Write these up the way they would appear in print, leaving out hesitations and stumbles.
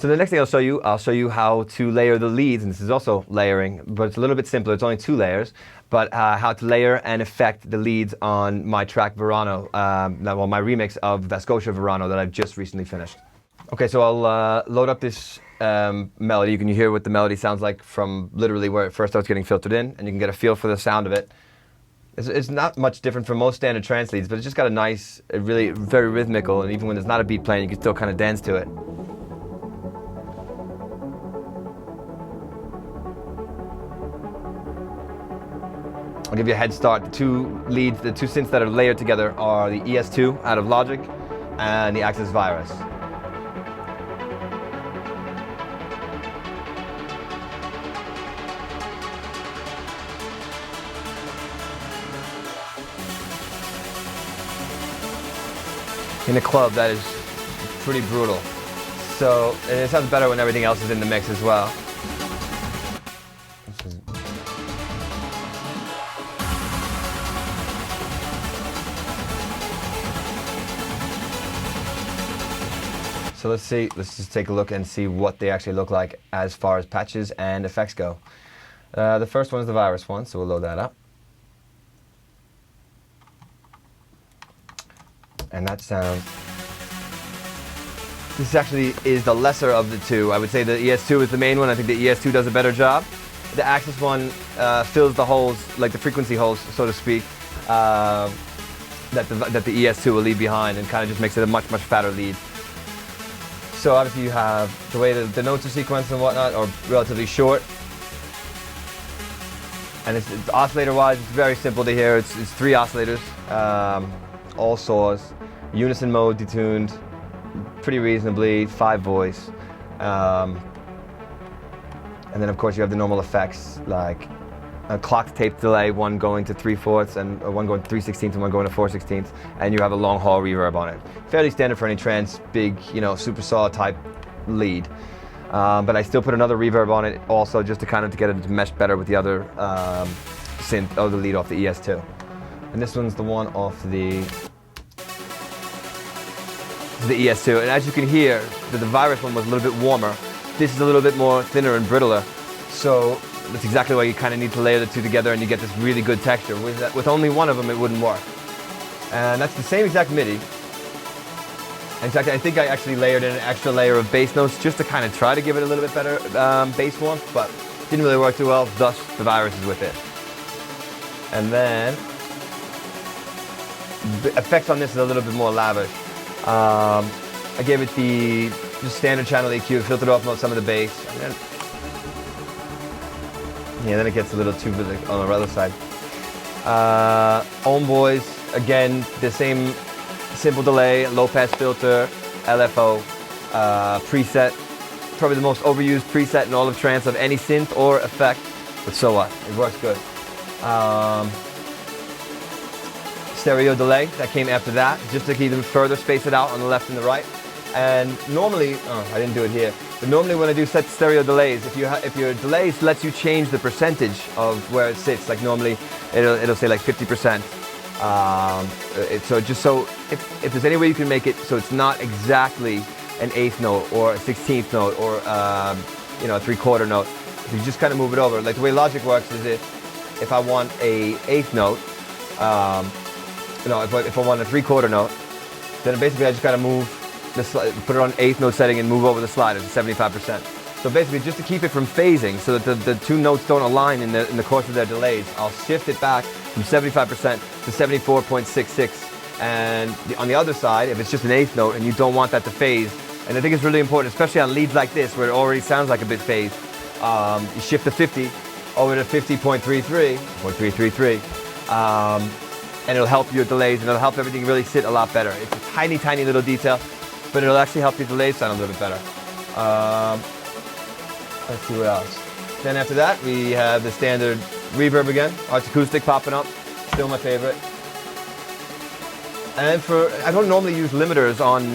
So the next thing I'll show you how to layer the leads, and this is also layering, but it's a little bit simpler. It's only 2 layers, but how to layer and affect the leads on my track Verano, well, my remix of Vescotia Verano that I've just recently finished. Okay, so I'll load up this melody. You can hear what the melody sounds like from literally where it first starts getting filtered in, and you can get a feel for the sound of it. It's not much different from most standard trance leads, but it's just got a nice, really very rhythmical, and even when there's not a beat playing, you can still kind of dance to it. I'll give you a head start. The 2 leads, the 2 synths that are layered together are the ES2 out of Logic and the Axis Virus. In a club, that is pretty brutal. So, and it sounds better when everything else is in the mix as well. So let's just take a look and see what they actually look like as far as patches and effects go. The first one is the Virus one, so we'll load that up. And that sounds, this actually is the lesser of the 2. I would say the ES2 is the main one. I think the ES2 does a better job. The Axis one fills the holes, like the frequency holes, so to speak, that the ES2 will leave behind, and kind of just makes it a much, much fatter lead. So obviously you have the way the notes are sequenced and whatnot are relatively short. And it's oscillator-wise, it's very simple to hear. It's 3 oscillators, all saws, unison mode detuned, pretty reasonably, 5 voice. And then of course you have the normal effects like a clocked tape delay, one going to 3/4 and one going to 3/16 and one going to 4/16, and you have a long haul reverb on it. Fairly standard for any trance, big, super saw type lead. But I still put another reverb on it also just to kind of get it to mesh better with the other synth, the lead off the ES2. And this one's the one off the ES2. And as you can hear, the Virus one was a little bit warmer. This is a little bit more thinner and brittler. So that's exactly why you kind of need to layer the 2 together and you get this really good texture. With only one of them, it wouldn't work. And that's the same exact MIDI. In fact, I think I actually layered in an extra layer of bass notes just to kind of try to give it a little bit better bass warmth, but didn't really work too well, thus the Virus is with it. And then, the effects on this is a little bit more lavish. I gave it the just standard channel EQ, filtered off some of the bass, and then, then it gets a little too big on the other side. Homeboys, again, the same simple delay, low pass filter, LFO, preset. Probably the most overused preset in all of trance of any synth or effect, but so what, it works good. Stereo delay, that came after that, just to even further space it out on the left and the right. And normally, I didn't do it here, but normally when I do set stereo delays, if your delays lets you change the percentage of where it sits, like normally it'll say like 50%. So if there's any way you can make it so it's not exactly an 1/8 note or a 16th note or a 3/4 note, if you just kind of move it over. Like the way Logic works is if I want a 1/8 note, if I want a 3/4 note, then basically I just kind of move put it on 1/8 note setting and move over the slider to 75%. So basically, just to keep it from phasing, so that the 2 notes don't align in the course of their delays, I'll shift it back from 75% to 74.66. And on the other side, if it's just an 1/8 note and you don't want that to phase, and I think it's really important, especially on leads like this where it already sounds like a bit phased, you shift the 50 over to 50.33, and it'll help your delays and it'll help everything really sit a lot better. It's a tiny, tiny little detail, but it'll actually help your delays sound a little bit better. Let's see what else. Then after that, we have the standard reverb again, Arts Acoustic popping up, still my favorite. And I don't normally use limiters on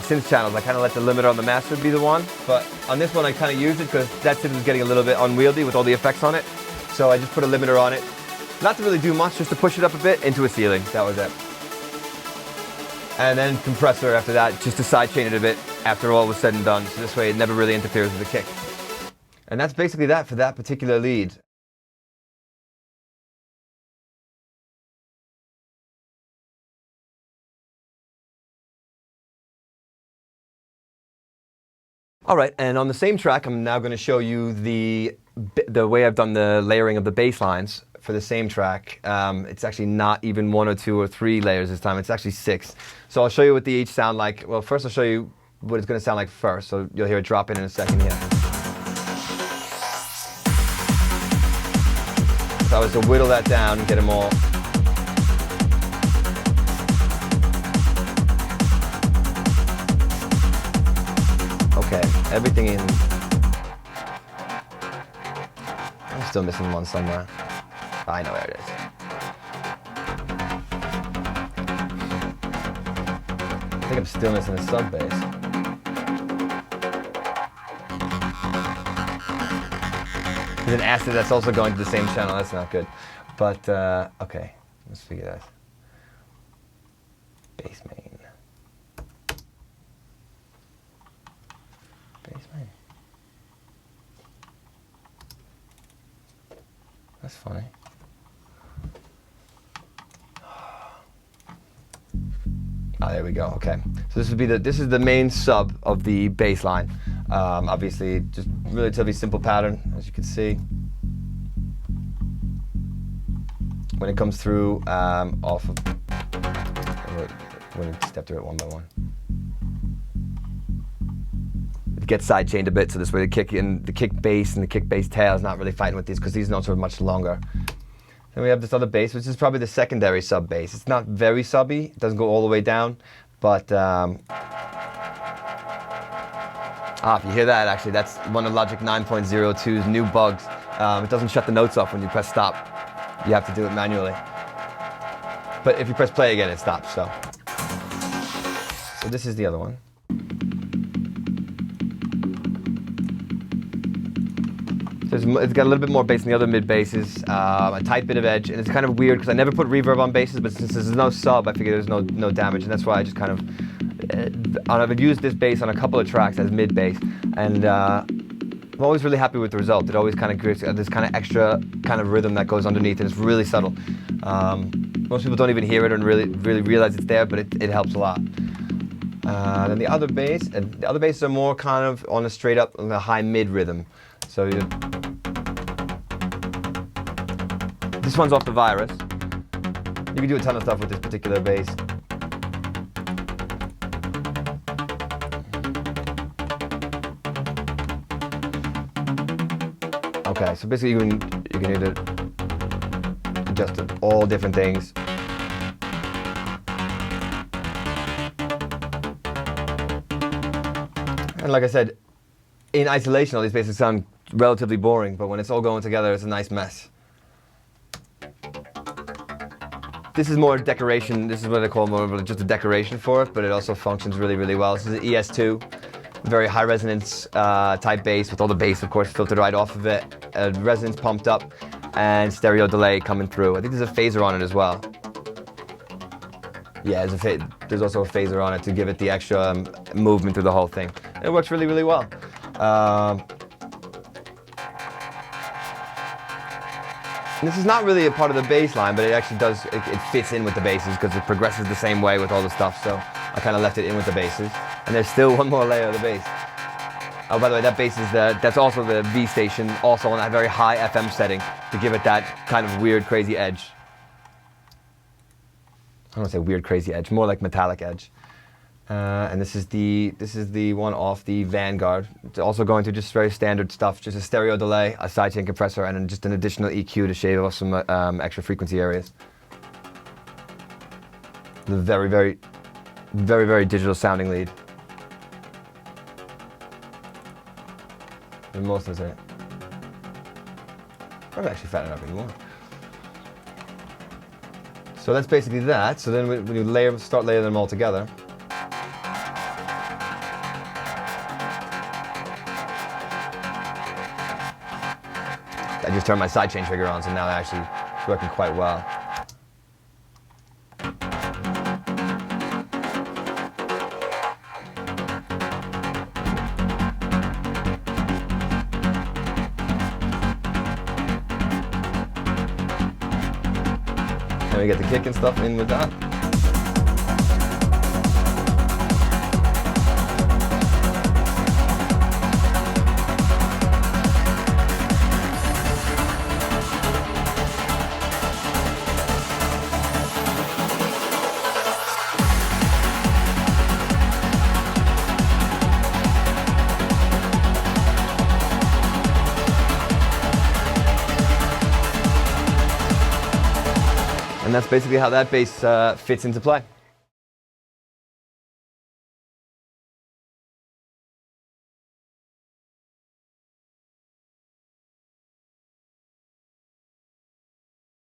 synth channels. I kind of let the limiter on the master be the one, but on this one I kind of used it because that synth was getting a little bit unwieldy with all the effects on it. So I just put a limiter on it. Not to really do much, just to push it up a bit into a ceiling. That was it. And then compressor after that, just to sidechain it a bit. after all was said and done. So this way it never really interferes with the kick. And that's basically that for that particular lead. All right, and on the same track, I'm now going to show you the way I've done the layering of the bass lines for the same track. It's actually not even 1 or 2 or 3 layers this time. It's actually 6. So I'll show you what they each sound like. Well, first I'll show you what it's going to sound like first. So you'll hear it drop in a second here. So I was to whittle that down and get them all. Okay, everything in. I'm still missing one somewhere. I know where it is. I think I'm still missing a sub bass. There's an acid that's also going to the same channel. That's not good. But okay, let's figure that. Bass main. That's funny. Ah, there we go. Okay, so this is the main sub of the bass line. Obviously, just relatively simple pattern, as you can see. When it comes through off of, we're going to step through it one by one. It gets side chained a bit, so this way the kick bass and the kick bass tail is not really fighting with these because these notes are much longer. Then we have this other bass, which is probably the secondary sub bass. It's not very subby, it doesn't go all the way down, but if you hear that, actually, that's one of Logic 9.02's new bugs. It doesn't shut the notes off when you press stop. You have to do it manually. But if you press play again, it stops. So this is the other one. It's got a little bit more bass than the other mid basses, a tight bit of edge, and it's kind of weird because I never put reverb on basses, but since there's no sub, I figured there's no damage, and that's why I just kind of I've used this bass on a couple of tracks as mid bass, and I'm always really happy with the result. It always kind of creates this kind of extra kind of rhythm that goes underneath, and it's really subtle. Most people don't even hear it and really realize it's there, but it helps a lot. Then the other basses are more kind of on a straight up on the high mid rhythm. So this one's off the Virus. You can do a ton of stuff with this particular bass. Okay, so basically you can either adjust all different things. And like I said, in isolation, all these basses sound relatively boring, but when it's all going together, it's a nice mess. This is more decoration. This is what I call more of just a decoration for it, but it also functions really, really well. This is an ES2, very high resonance type bass with all the bass, of course, filtered right off of it. Resonance pumped up and stereo delay coming through. I think there's a phaser on it as well. Yeah, there's also a phaser on it to give it the extra movement through the whole thing. And it works really, really well. This is not really a part of the bass line, but it actually does, it fits in with the basses because it progresses the same way with all the stuff, so I kind of left it in with the basses. And there's still one more layer of the bass. Oh, by the way, that bass is that's also the V station, also on that very high FM setting to give it that kind of weird, crazy edge. I don't want to say weird, crazy edge, more like metallic edge. And this is the one off the Vanguard. It's also going through just very standard stuff, just a stereo delay, a sidechain compressor, and then just an additional EQ to shave off some extra frequency areas. The very, very, very, very digital sounding lead. And most of it. I'm actually fattening up anymore. So that's basically that. So then when you start layering them all together. I just turned my sidechain trigger on, so now actually it's working quite well. And we get the kick and stuff in with that. And that's basically how that bass fits into play.